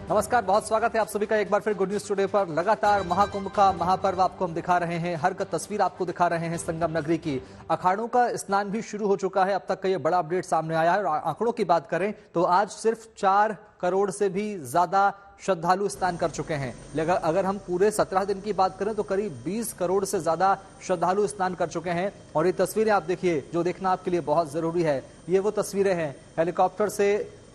नमस्कार, बहुत स्वागत है आप सभी का एक बार फिर गुड न्यूज टुडे पर। लगातार महाकुंभ का महापर्व आपको हम दिखा रहे हैं, हर तस्वीर आपको दिखा रहे हैं संगम नगरी की। अखाड़ों का स्नान भी शुरू हो चुका है, अब तक का ये बड़ा अपडेट सामने आया है। और आंकड़ों की बात करें तो आज सिर्फ 4 करोड़ से भी ज्यादा श्रद्धालु स्नान कर चुके हैं। अगर हम पूरे 17 दिन की बात करें तो करीब 20 करोड़ से ज्यादा श्रद्धालु स्नान कर चुके हैं। और ये तस्वीरें आप देखिए, जो देखना आपके लिए बहुत जरूरी है, ये वो तस्वीरें हैं हेलीकॉप्टर से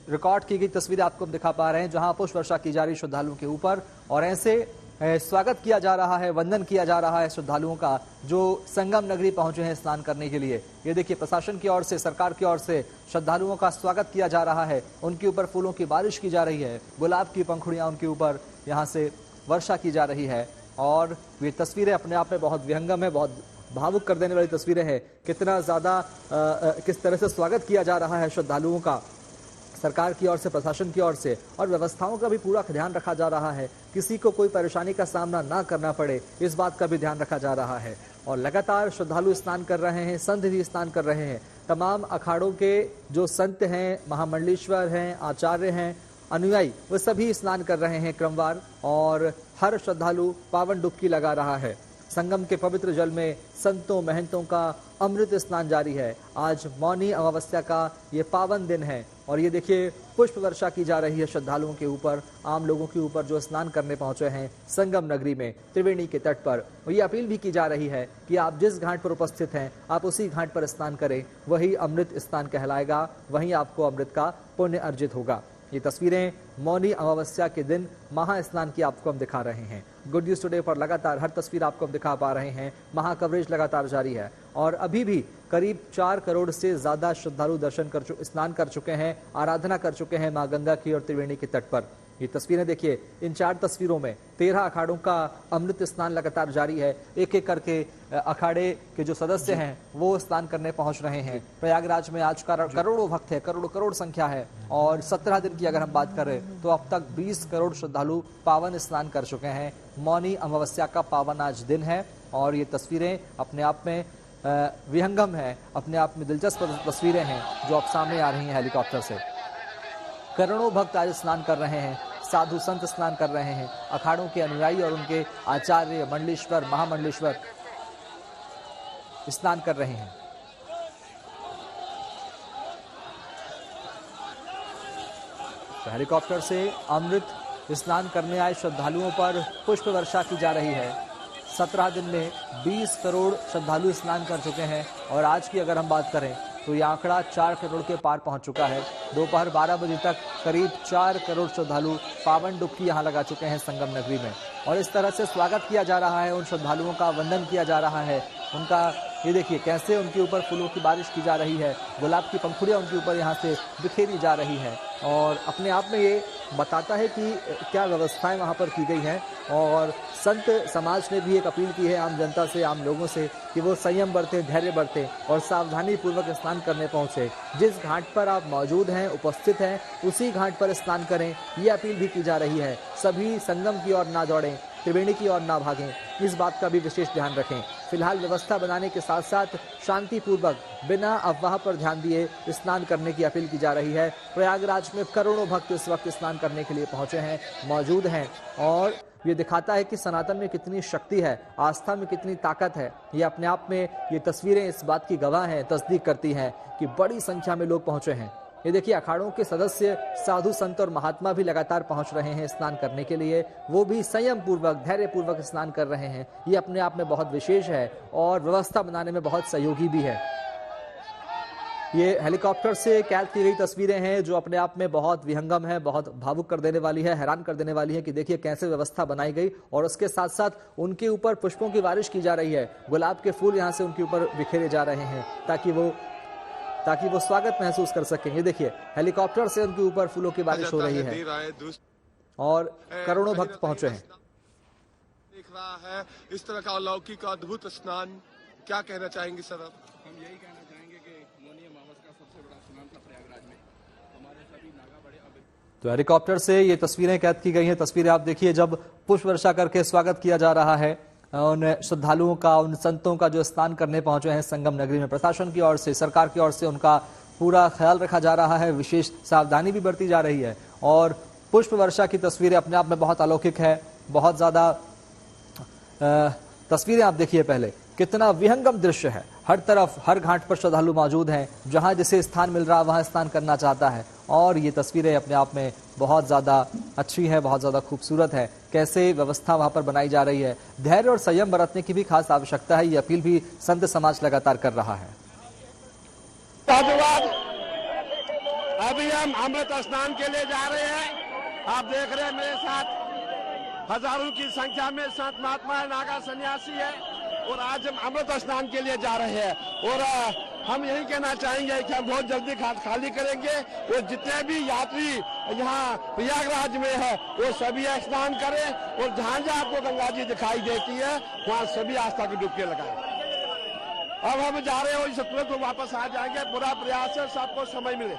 रिकॉर्ड की गई तस्वीरें आपको हम दिखा पा रहे हैं, जहां पुष्प वर्षा की जा रही श्रद्धालुओं के ऊपर। और ऐसे स्वागत किया जा रहा है, वंदन किया जा रहा है श्रद्धालुओं का जो संगम नगरी पहुंचे हैं स्नान करने के लिए। ये देखिए, प्रशासन की ओर से, सरकार की ओर से श्रद्धालुओं का स्वागत किया जा रहा है। उनके ऊपर फूलों की बारिश की जा रही है, गुलाब की पंखुड़ियां उनके ऊपर यहाँ से वर्षा की जा रही है। और ये तस्वीरें अपने आप में बहुत विहंगम है, बहुत भावुक कर देने वाली तस्वीरें हैं। कितना ज्यादा किस तरह से स्वागत किया जा रहा है श्रद्धालुओं का सरकार की ओर से, प्रशासन की ओर से। और व्यवस्थाओं का भी पूरा ध्यान रखा जा रहा है, किसी को कोई परेशानी का सामना ना करना पड़े, इस बात का भी ध्यान रखा जा रहा है। और लगातार श्रद्धालु स्नान कर रहे हैं, संत भी स्नान कर रहे हैं। तमाम अखाड़ों के जो संत हैं, महामंडलेश्वर हैं, आचार्य हैं, अनुयायी, वो सभी स्नान कर रहे हैं क्रमवार। और हर श्रद्धालु पावन डुबकी लगा रहा है। संगम के पवित्र जल में संतों महंतों का अमृत स्नान जारी है। आज मौनी अमावस्या का ये पावन दिन है। और ये देखिए, पुष्प वर्षा की जा रही है श्रद्धालुओं के ऊपर, आम लोगों के ऊपर जो स्नान करने पहुंचे हैं संगम नगरी में, त्रिवेणी के तट पर। और ये अपील भी की जा रही है कि आप जिस घाट पर उपस्थित हैं, आप उसी घाट पर स्नान करें, वही अमृत स्नान कहलाएगा, वहीं आपको अमृत का पुण्य अर्जित होगा। ये तस्वीरें मौनी अमावस्या के दिन महा स्नान की आपको हम दिखा रहे हैं। गुड न्यूज टुडे पर लगातार हर तस्वीर आपको हम दिखा पा रहे हैं। महा कवरेज लगातार जारी है और अभी भी करीब 4 करोड़ से ज्यादा श्रद्धालु स्नान कर चुके हैं, आराधना कर चुके हैं मां गंगा की और त्रिवेणी के तट पर। ये तस्वीरें देखिए, इन 4 तस्वीरों में 13 अखाड़ों का अमृत स्नान लगातार जारी है। एक एक करके अखाड़े के जो सदस्य हैं वो स्नान करने पहुंच रहे हैं। प्रयागराज में आज करोड़ों भक्त है, करोड़ संख्या है। और 17 दिन की अगर हम बात करें तो अब तक 20 करोड़ श्रद्धालु पावन स्नान कर चुके हैं। मौनी अमावस्या का पावन आज दिन है। और ये तस्वीरें अपने आप में विहंगम है, अपने आप में दिलचस्प तस्वीरें हैं जो अब सामने आ रही हैं हेलीकॉप्टर से। करोड़ों भक्त आज स्नान कर रहे हैं, साधु संत स्नान कर रहे हैं, अखाड़ों के अनुयायी और उनके आचार्य, मंडलेश्वर, महामंडलेश्वर स्नान कर रहे हैं। तो हेलीकॉप्टर से अमृत स्नान करने आए श्रद्धालुओं पर पुष्प वर्षा की जा रही है। 17 दिन में 20 करोड़ श्रद्धालु स्नान कर चुके हैं। और आज की अगर हम बात करें तो यह आंकड़ा 4 करोड़ के पार पहुंच चुका है। दोपहर 12 बजे तक करीब 4 करोड़ श्रद्धालु पावन डुबकी यहां लगा चुके हैं संगम नगरी में। और इस तरह से स्वागत किया जा रहा है, उन श्रद्धालुओं का वंदन किया जा रहा है, उनका ये देखिए कैसे उनके ऊपर फूलों की बारिश की जा रही है, गुलाब की पंखुड़ियां उनके ऊपर यहाँ से बिखेरी जा रही है। और अपने आप में ये बताता है कि क्या व्यवस्थाएं वहाँ पर की गई हैं। और संत समाज ने भी एक अपील की है आम जनता से, आम लोगों से, कि वो संयम बरतें, धैर्य बरतें और सावधानी पूर्वक स्नान करने पहुँचे। जिस घाट पर आप मौजूद हैं, उपस्थित हैं, उसी घाट पर स्नान करें, ये अपील भी की जा रही है। सभी संगम की ओर ना दौड़ें, त्रिवेणी की ओर ना भागें, इस बात का भी विशेष ध्यान रखें। फिलहाल व्यवस्था बनाने के साथ साथ शांतिपूर्वक बिना अफवाह पर ध्यान दिए स्नान करने की अपील की जा रही है। प्रयागराज में करोड़ों भक्त इस वक्त स्नान करने के लिए पहुंचे हैं, मौजूद हैं। और ये दिखाता है कि सनातन में कितनी शक्ति है, आस्था में कितनी ताकत है। ये अपने आप में ये तस्वीरें इस बात की गवाह हैं, तस्दीक करती हैं कि बड़ी संख्या में लोग पहुंचे हैं। ये देखिए, अखाड़ों के सदस्य, साधु संत और महात्मा भी लगातार पहुंच रहे हैं स्नान करने के लिए। वो भी संयम पूर्वक, धैर्य पूर्वक स्नान कर रहे हैं। ये अपने आप में बहुत विशेष है और व्यवस्था बनाने में बहुत सहयोगी भी है। ये हेलीकॉप्टर से कैद की गई तस्वीरें हैं जो अपने आप में बहुत विहंगम है, बहुत भावुक कर देने वाली है, हैरान कर देने वाली है कि देखिए कैसे व्यवस्था बनाई गई। और उसके साथ साथ उनके ऊपर पुष्पों की बारिश की जा रही है, गुलाब के फूल यहाँ से उनके ऊपर बिखेरे जा रहे हैं ताकि वो स्वागत महसूस कर सकें। ये देखिए, हेलीकॉप्टर से उनके ऊपर फूलों की बारिश हो रही है और करोड़ों भक्त पहुंचे हैं। देख रहा है इस तरह का अलौकिक अद्भुत स्नान, क्या कहना चाहेंगे सर आप? हम यही कहना चाहेंगे कि मौनी अमावस्या का सबसे बड़ा स्नान था प्रयागराज में। हमारे सभी नागा बड़े तो हेलीकॉप्टर से ये तस्वीरें कैद की गई हैं। तस्वीरें आप देखिए, जब पुष्प वर्षा करके स्वागत किया जा रहा है उन श्रद्धालुओं का, उन संतों का जो स्नान करने पहुंचे हैं संगम नगरी में। प्रशासन की ओर से, सरकार की ओर से उनका पूरा ख्याल रखा जा रहा है, विशेष सावधानी भी बरती जा रही है। और पुष्प वर्षा की तस्वीरें अपने आप में बहुत अलौकिक है, बहुत ज्यादा तस्वीरें आप देखिए पहले, कितना विहंगम दृश्य है। हर तरफ हर घाट पर श्रद्धालु मौजूद हैं, जहां जिसे स्थान मिल रहा वहां स्नान करना चाहता है। और ये तस्वीरें अपने आप में बहुत ज्यादा अच्छी है, बहुत ज्यादा खूबसूरत है। कैसे व्यवस्था वहां पर बनाई जा रही है, धैर्य और संयम बरतने की भी खास आवश्यकता है, ये अपील भी संत समाज लगातार कर रहा है। धन्यवाद। अभी हम अमृत स्नान के लिए जा रहे हैं। आप देख रहे हैं मेरे साथ हजारों की संख्या में संत महात्मा है, नागा सन्यासी है, और आज हम अमृत स्नान के लिए जा रहे हैं। और हम यही कहना चाहेंगे कि हम बहुत जल्दी घाट खाली करेंगे और जितने भी यात्री यहाँ प्रयागराज में है वो सभी स्नान करें, और जहाँ जहाँ आपको गंगा जी दिखाई देती है वहाँ सभी आस्था की डुबकी लगाएं। अब हम जा रहे हैं और तुरंत वापस आ जाएंगे। पूरा प्रयास है सबको समय मिले।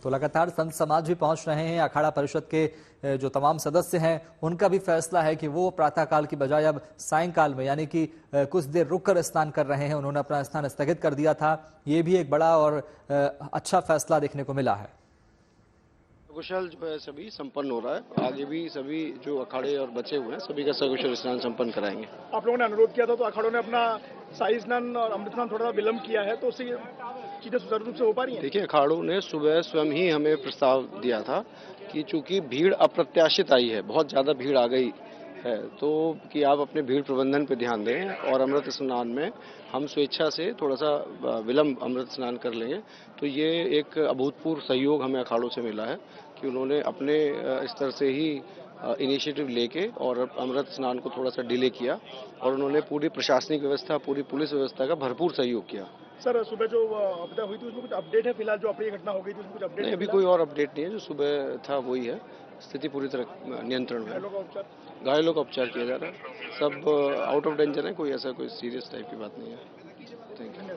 तो लगातार संत समाज भी पहुंच रहे हैं। अखाड़ा परिषद के जो तमाम सदस्य हैं उनका भी फैसला है कि वो प्रातःकाल की बजाय अब सायंकाल में यानी कि कुछ देर रुककर स्नान कर रहे हैं। उन्होंने अपना स्नान स्थगित कर दिया था। ये भी एक बड़ा और अच्छा फैसला देखने को मिला है। सकुशल जो है सभी संपन्न हो रहा है। आगे भी सभी जो अखाड़े और बचे हुए हैं सभी का सकुशल स्नान संपन्न कराएंगे। आप लोगों ने अनुरोध किया था तो अखाड़ों ने अपना शाही स्नान और अमृत स्नान थोड़ा सा विलंब किया है, तो उससे चीजें सुचारू रूप से हो पा रही हैं? देखिए, अखाड़ों ने सुबह स्वयं ही हमें प्रस्ताव दिया था कि चूंकि भीड़ अप्रत्याशित आई है, बहुत ज्यादा भीड़ आ गई है, तो कि आप अपने भीड़ प्रबंधन पर ध्यान दें और अमृत स्नान में हम स्वेच्छा से थोड़ा सा विलंब अमृत स्नान कर लेंगे। तो ये एक अभूतपूर्व सहयोग हमें अखाड़ों से मिला है कि उन्होंने अपने स्तर से ही इनिशिएटिव लेके और अमृत स्नान को थोड़ा सा डिले किया, और उन्होंने पूरी प्रशासनिक व्यवस्था, पूरी पुलिस व्यवस्था का भरपूर सहयोग किया। सर, सुबह जो आपदा हुई थी उसमें कुछ अपडेट है? फिलहाल जो अप्रिय घटना हो गई थी उसमें कुछ अपडेट नहीं, अभी कोई और अपडेट नहीं है। जो सुबह था वही है। स्थिति पूरी तरह नियंत्रण में है। घायलों का उपचार किया जा रहा है। सब आउट ऑफ डेंजर है, कोई ऐसा कोई सीरियस टाइप की बात नहीं है। Thank you.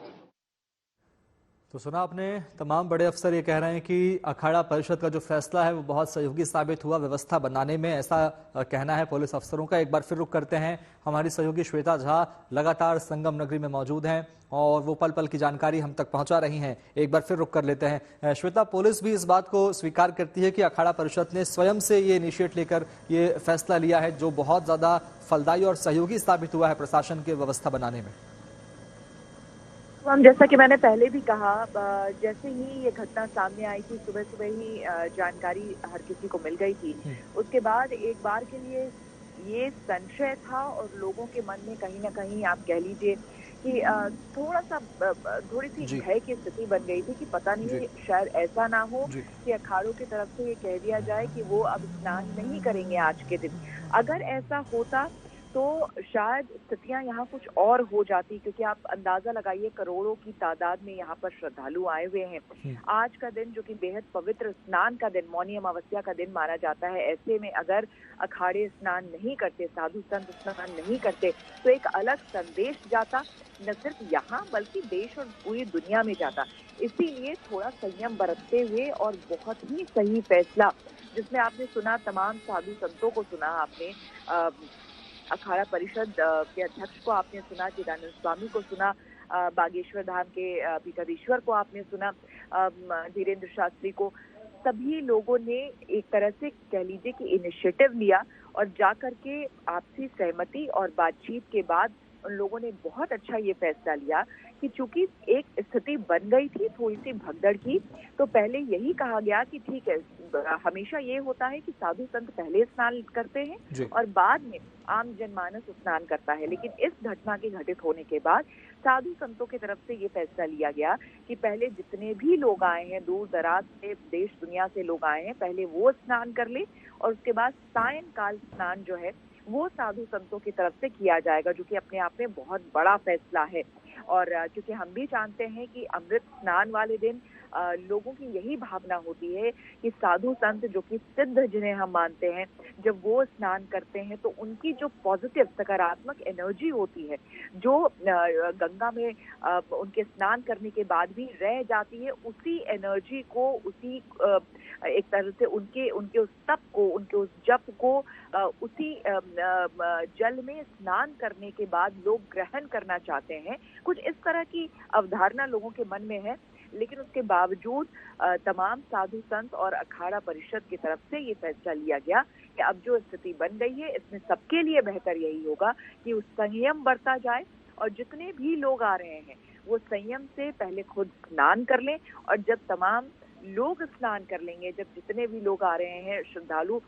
तो सुना आपने, तमाम बड़े अफसर ये कह रहे हैं कि अखाड़ा परिषद का जो फैसला है वो बहुत सहयोगी साबित हुआ व्यवस्था बनाने में, ऐसा कहना है पुलिस अफसरों का। एक बार फिर रुक करते हैं, हमारी सहयोगी श्वेता झा लगातार संगम नगरी में मौजूद हैं और वो पल पल की जानकारी हम तक पहुंचा रही हैं। एक बार फिर रुक कर लेते हैं। श्वेता, पुलिस भी इस बात को स्वीकार करती है कि अखाड़ा परिषद ने स्वयं से ये इनिशिएट लेकर ये फैसला लिया है, जो बहुत ज्यादा फलदायी और सहयोगी साबित हुआ है प्रशासन की व्यवस्था बनाने में। हम जैसा कि मैंने पहले भी कहा, जैसे ही ये घटना सामने आई थी सुबह सुबह ही जानकारी हर किसी को मिल गई थी। उसके बाद एक बार के लिए ये संशय था और लोगों के मन में कहीं ना कहीं आप कह लीजिए कि थोड़ी सी भय की स्थिति बन गई थी कि पता नहीं शायद ऐसा ना हो कि अखाड़ों की तरफ से ये कह दिया जाए कि वो अब स्नान नहीं करेंगे आज के दिन। अगर ऐसा होता तो शायद स्थितियां यहाँ कुछ और हो जाती, क्योंकि आप अंदाजा लगाइए करोड़ों की तादाद में यहाँ पर श्रद्धालु आए हुए हैं। आज का दिन जो कि बेहद पवित्र स्नान का दिन, मौनी अमावस्या का दिन माना जाता है, ऐसे में अगर अखाड़े स्नान नहीं करते, साधु संत स्नान नहीं करते, तो एक अलग संदेश जाता, न सिर्फ यहाँ बल्कि देश और पूरी दुनिया में जाता। इसीलिए थोड़ा संयम बरतते हुए और बहुत ही सही फैसला, जिसमें आपने सुना तमाम साधु संतों को सुना, आपने अखाड़ा परिषद के अध्यक्ष को आपने सुना, चिदानंद स्वामी को सुना, बागेश्वर धाम के पीठाधीश्वर को आपने सुना, धीरेन्द्र शास्त्री को। सभी लोगों ने एक तरह से कह लीजिए कि इनिशिएटिव लिया और जाकर के आपसी सहमति और बातचीत के बाद उन लोगों ने बहुत अच्छा ये फैसला लिया कि चूंकि एक स्थिति बन गई थी थोड़ी सी भगदड़ की, तो पहले यही कहा गया कि ठीक है, हमेशा ये होता है कि साधु संत पहले स्नान करते हैं और बाद में आम जनमानस स्नान करता है। लेकिन इस घटना के घटित होने के बाद साधु संतों की तरफ से ये फैसला लिया गया कि पहले जितने भी लोग आए हैं, दूर दराज से, देश दुनिया से लोग आए हैं, पहले वो स्नान कर ले और उसके बाद सायंकाल स्नान जो है वो साधु संतों की तरफ से किया जाएगा, जो कि अपने आप में बहुत बड़ा फैसला है। और क्योंकि हम भी जानते हैं कि अमृत स्नान वाले दिन लोगों की यही भावना होती है कि साधु संत जो कि सिद्ध जिन्हें हम मानते हैं, जब वो स्नान करते हैं तो उनकी जो पॉजिटिव सकारात्मक एनर्जी होती है, जो गंगा में उनके स्नान करने के बाद भी रह जाती है, उसी एनर्जी को, उसी एक तरह से उनके उस तप को, उनके उस जप को उसी जल में स्नान करने के बाद लोग ग्रहण करना चाहते हैं। कुछ इस तरह की अवधारणा लोगों के मन में है। लेकिन उसके बावजूद तमाम साधु संत और अखाड़ा परिषद की तरफ से ये फैसला लिया गया कि अब जो स्थिति बन गई है इसमें सबके लिए बेहतर यही होगा कि उस संयम बरता जाए और जितने भी लोग आ रहे हैं वो संयम से पहले खुद स्नान कर लें, और जब तमाम लोग स्नान कर लेंगे, जब जितने भी लोग आ रहे हैं श्रद्धालु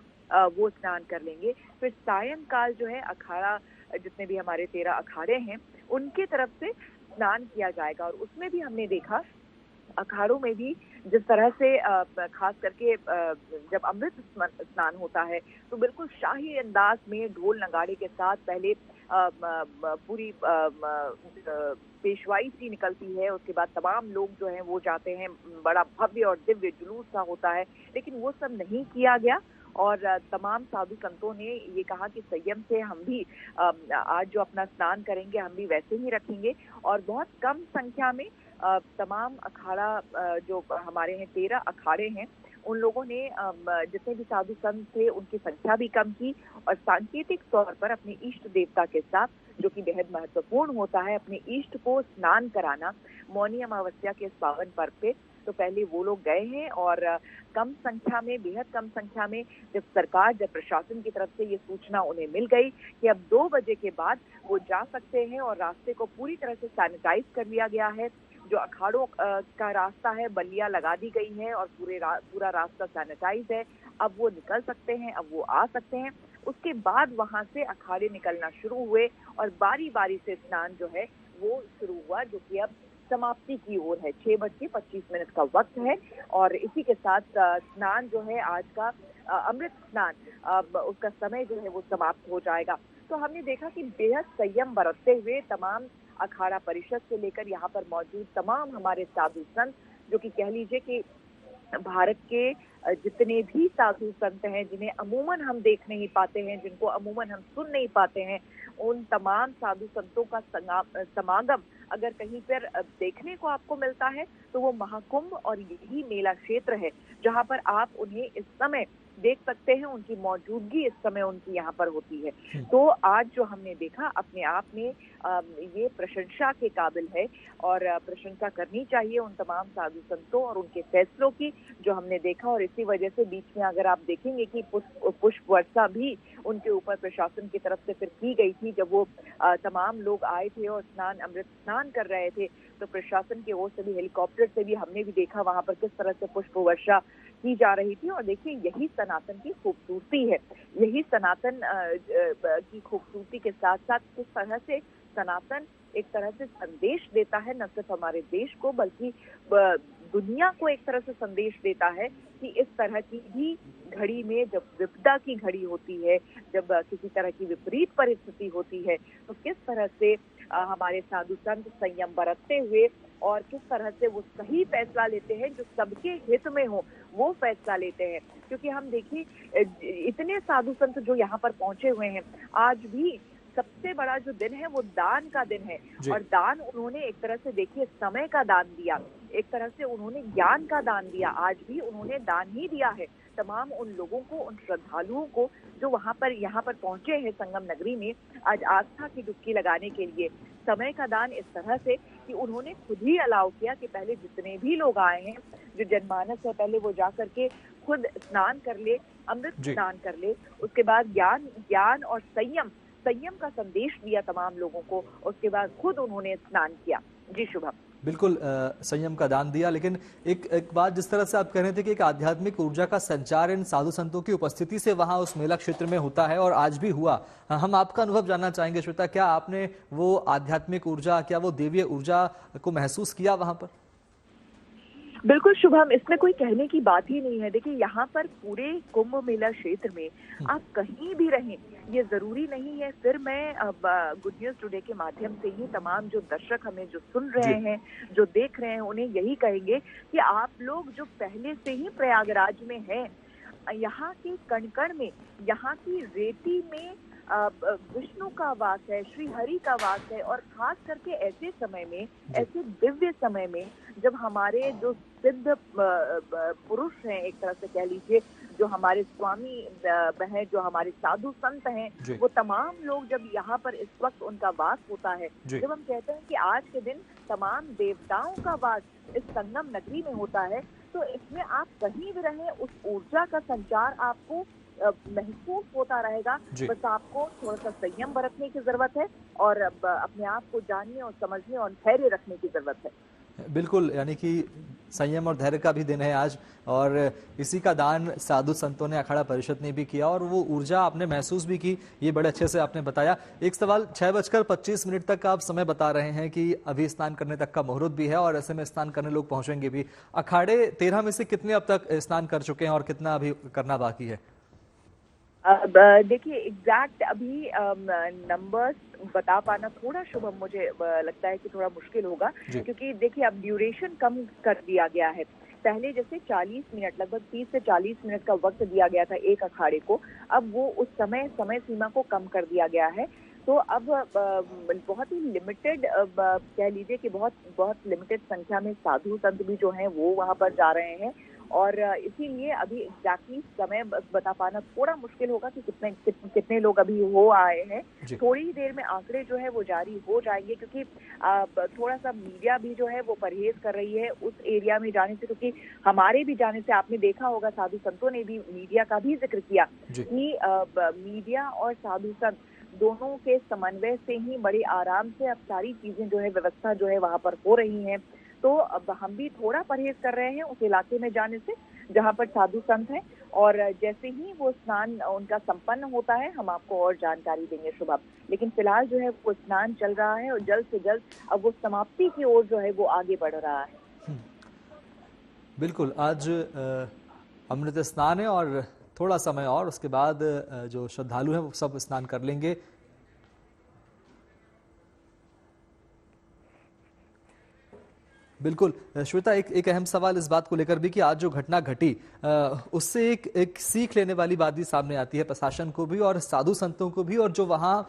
वो स्नान कर लेंगे, फिर सायंकाल जो है अखाड़ा, जितने भी हमारे 13 अखाड़े हैं उनके तरफ से स्नान किया जाएगा। और उसमें भी हमने देखा अखाड़ों में भी जिस तरह से खास करके जब अमृत स्नान होता है तो बिल्कुल शाही अंदाज में ढोल नगाड़े के साथ पहले पूरी पेशवाई सी निकलती है, उसके बाद तमाम लोग जो हैं वो जाते हैं, बड़ा भव्य और दिव्य जुलूस सा होता है, लेकिन वो सब नहीं किया गया। और तमाम साधु संतों ने ये कहा कि संयम से हम भी आज जो अपना स्नान करेंगे हम भी वैसे ही रखेंगे। और बहुत कम संख्या में तमाम अखाड़ा जो हमारे हैं 13 अखाड़े हैं उन लोगों ने जितने भी साधु संत थे उनकी संख्या भी कम की और सांकेतिक तौर पर अपने इष्ट देवता के साथ, जो कि बेहद महत्वपूर्ण होता है, अपने इष्ट को स्नान कराना मौनी अमावस्या के इस पावन पर्व पे, तो पहले वो लोग गए हैं। और कम संख्या में, बेहद कम संख्या में जब प्रशासन की तरफ से ये सूचना उन्हें मिल गई कि अब 2 बजे के बाद वो जा सकते हैं और रास्ते को पूरी तरह से सैनिटाइज कर लिया गया है, जो अखाड़ों का रास्ता है बल्लियां लगा दी गई है और पूरा रास्ता सैनिटाइज है, अब वो निकल सकते हैं, अब वो आ सकते हैं। उसके बाद वहां से अखाड़े निकलना शुरू हुए और बारी बारी से स्नान जो है वो शुरू हुआ, जो कि अब समाप्ति की ओर है। 6:25 का वक्त है और इसी के साथ स्नान जो है आज का अमृत स्नान उसका समय जो है वो समाप्त हो जाएगा। तो हमने देखा कि बेहद संयम बरतते हुए तमाम अखाड़ा परिषद से लेकर यहाँ पर मौजूद तमाम हमारे साधु संत, जो कि कह लीजिए कि भारत के जितने भी साधु संत हैं जिन्हें अमूमन हम देख नहीं पाते हैं, जिनको अमूमन हम सुन नहीं पाते हैं, उन तमाम साधु संतों का समागम अगर कहीं पर देखने को आपको मिलता है तो वो महाकुंभ और यही मेला क्षेत्र है जहां पर आप उन्हें इस समय देख सकते हैं, उनकी मौजूदगी इस समय उनकी यहाँ पर होती है। तो आज जो हमने देखा अपने आप में ये प्रशंसा के काबिल है और प्रशंसा करनी चाहिए उन तमाम साधु संतों और उनके फैसलों की जो हमने देखा। और इसी वजह से बीच में अगर आप देखेंगे कि पुष्प वर्षा भी उनके ऊपर प्रशासन की तरफ से फिर की गई थी, जब वो तमाम लोग आए थे और अमृत स्नान कर रहे थे, तो प्रशासन की ओर से भी, हेलीकॉप्टर से भी हमने भी देखा वहां पर किस तरह से पुष्प वर्षा की जा रही थी। और देखिए यही सनातन की खूबसूरती है, यही सनातन की खूबसूरती के साथ साथ किस तरह से सनातन एक तरह से संदेश देता है, न सिर्फ हमारे देश को बल्कि दुनिया को एक तरह से संदेश देता है कि इस तरह की भी घड़ी में, जब विपदा की घड़ी होती है, जब किसी तरह की विपरीत परिस्थिति होती है, तो किस तरह से हमारे साधु संत संयम बरतते हुए और किस तरह से वो सही फैसला लेते हैं जो सबके हित में हो, वो फैसला लेते हैं। क्योंकि हम देखिए इतने साधु संत जो यहाँ पर पहुंचे हुए हैं, आज भी सबसे बड़ा जो दिन है वो दान का दिन है और दान उन्होंने एक तरह से देखिए समय का दान दिया, एक तरह से उन्होंने ज्ञान का दान दिया, आज भी उन्होंने दान ही दिया है तमाम उन लोगों को, उन श्रद्धालुओं को जो यहाँ पर पहुंचे हैं संगम नगरी में आज आस्था की डुबकी लगाने के लिए। समय का दान इस तरह से कि उन्होंने खुद ही अलाउ किया कि पहले जितने भी लोग आए हैं, जो जनमानस है, पहले वो जा करके खुद स्नान कर ले, अमृत स्नान कर ले, उसके बाद ज्ञान और संयम का संदेश दिया तमाम लोगों को, उसके बाद खुद उन्होंने स्नान किया। जी शुभम। बिल्कुल संयम का दान दिया, लेकिन एक बात जिस तरह से आप कह रहे थे कि एक आध्यात्मिक ऊर्जा का संचार इन साधु संतों की उपस्थिति से वहां उस मेला क्षेत्र में होता है और आज भी हुआ। हम आपका अनुभव जानना चाहेंगे श्वेता, क्या आपने वो आध्यात्मिक ऊर्जा, क्या वो देवीय ऊर्जा को महसूस किया वहां पर? बिल्कुल शुभम, इसमें कोई कहने की बात ही नहीं है। देखिए यहाँ पर पूरे कुंभ मेला क्षेत्र में आप कहीं भी रहें, ये जरूरी नहीं है। फिर मैं अब गुड न्यूज टुडे के माध्यम से ही तमाम जो दर्शक हमें जो सुन रहे हैं, जो देख रहे हैं, उन्हें यही कहेंगे कि आप लोग जो पहले से ही प्रयागराज में हैं, यहाँ के कण-कण में, यहाँ की रेती में विष्णु का वास है, श्री हरि का वास है। और खास करके ऐसे समय में, ऐसे दिव्य समय में जब हमारे जो सिद्ध पुरुष हैं, एक तरह से कह लीजिए, जो हमारे स्वामी हैं, जो हमारे साधु संत हैं, वो तमाम लोग जब यहाँ पर इस वक्त उनका वास होता है, जब हम कहते हैं कि आज के दिन तमाम देवताओं का वास इस संगम नगरी में होता है, तो इसमें आप कहीं भी रहें उस ऊर्जा का संचार आपको महसूस होता रहेगा। बस आपको थोड़ा सा संयम बरतने की जरूरत है और अपने आप को जानने और समझने और धैर्य रखने की जरूरत है। बिल्कुल, यानी कि संयम और धैर्य का भी दिन है आज, और इसी का दान साधु संतों ने, अखाड़ा परिषद ने भी किया, और वो ऊर्जा आपने महसूस भी की, ये बड़े अच्छे से आपने बताया। एक सवाल, 6:25 तक आप समय बता रहे हैं कि अभी स्नान करने तक का मुहूर्त भी है और ऐसे में स्नान करने लोग पहुंचेंगे भी। अखाड़े 13 में से कितने अब तक स्नान कर चुके हैं और कितना अभी करना बाकी है? अब देखिए, एग्जैक्ट अभी नंबर्स बता पाना थोड़ा शुभम मुझे लगता है कि थोड़ा मुश्किल होगा, क्योंकि देखिए अब ड्यूरेशन कम कर दिया गया है। पहले जैसे 40 मिनट, लगभग 30 से 40 मिनट का वक्त दिया गया था एक अखाड़े को, अब वो उस समय सीमा को कम कर दिया गया है। तो अब बहुत ही लिमिटेड, कह लीजिए कि बहुत लिमिटेड संख्या में साधु संत भी जो हैं वो वहाँ पर जा रहे हैं, और इसीलिए अभी एग्जैक्टली समय बता पाना थोड़ा मुश्किल होगा कि कितने लोग अभी हो आए हैं। थोड़ी ही देर में आंकड़े जो है वो जारी हो जाएंगे, क्योंकि थोड़ा सा मीडिया भी जो है वो परहेज कर रही है उस एरिया में जाने से, क्योंकि हमारे भी जाने से आपने देखा होगा साधु संतों ने भी मीडिया का भी जिक्र किया कि मीडिया और साधु संत दोनों के समन्वय से ही बड़े आराम से अब सारी चीजें जो है, व्यवस्था जो है वहाँ पर हो रही हैं। तो अब हम भी थोड़ा परहेज कर रहे हैं उस इलाके में जाने से जहाँ पर साधु संत हैं, और जैसे ही वो स्नान उनका संपन्न होता है हम आपको और जानकारी देंगे शुभम। लेकिन फिलहाल जो है वो स्नान चल रहा है और जल्द से जल्द अब वो समाप्ति की ओर जो है वो आगे बढ़ रहा है। बिल्कुल, आज अमृत स्नान है और थोड़ा समय और उसके बाद जो श्रद्धालु हैं वो सब स्नान कर लेंगे। बिल्कुल श्वेता, एक अहम सवाल इस बात को लेकर भी कि आज जो घटना घटी उससे एक सीख लेने वाली बात भी सामने आती है, प्रशासन को भी और साधु संतों को भी, और जो वहां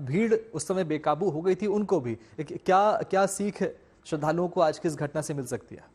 भीड़ उस समय बेकाबू हो गई थी उनको भी। क्या सीख श्रद्धालुओं को आज की इस घटना से मिल सकती है?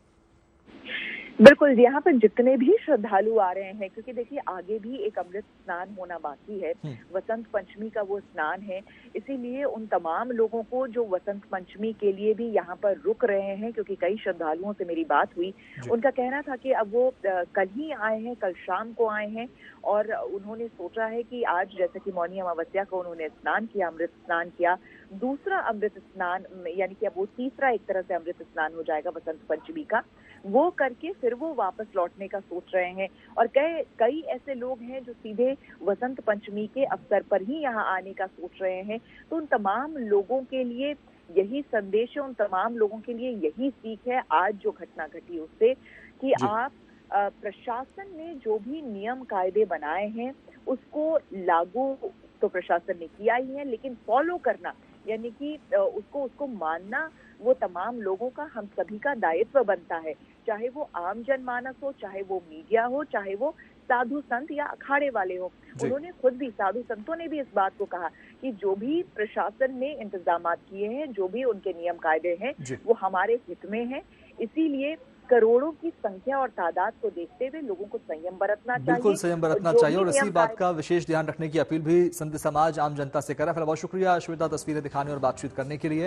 बिल्कुल, यहाँ पर जितने भी श्रद्धालु आ रहे हैं, क्योंकि देखिए आगे भी एक अमृत स्नान होना बाकी है, वसंत पंचमी का वो स्नान है, इसीलिए उन तमाम लोगों को जो वसंत पंचमी के लिए भी यहाँ पर रुक रहे हैं, क्योंकि कई श्रद्धालुओं से मेरी बात हुई, उनका कहना था कि अब वो कल ही आए हैं, कल शाम को आए हैं, और उन्होंने सोचा है कि आज जैसे कि मौनी अमावस्या को उन्होंने स्नान किया, अमृत स्नान किया, दूसरा अमृत स्नान यानी कि अब वो तीसरा एक तरह से अमृत स्नान हो जाएगा वसंत पंचमी का, वो करके फिर वो वापस लौटने का सोच रहे हैं। और कई ऐसे लोग हैं जो सीधे वसंत पंचमी के अवसर पर ही यहाँ आने का सोच रहे हैं। तो उन तमाम लोगों के लिए यही संदेश है, उन तमाम लोगों के लिए यही सीख है आज जो घटना घटी उससे, कि आप प्रशासन ने जो भी नियम कायदे बनाए हैं उसको लागू तो प्रशासन ने किया ही है, लेकिन फॉलो करना यानी कि उसको मानना वो तमाम लोगों का, हम सभी का दायित्व बनता है, चाहे वो आम जनमानस हो, चाहे वो मीडिया हो, चाहे वो साधु संत या अखाड़े वाले हो। उन्होंने खुद भी, साधु संतों ने भी इस बात को कहा कि जो भी प्रशासन ने इंतजाम किए हैं, जो भी उनके नियम कायदे हैं, वो हमारे हित में है। इसीलिए करोड़ों की संख्या और तादाद को देखते हुए लोगों को संयम बरतना चाहिए। बिल्कुल संयम बरतना चाहिए, और इसी बात का विशेष ध्यान रखने की अपील भी संत समाज आम जनता से करा। फिर बहुत शुक्रिया श्वेता, तस्वीरें दिखाने और बातचीत करने के लिए।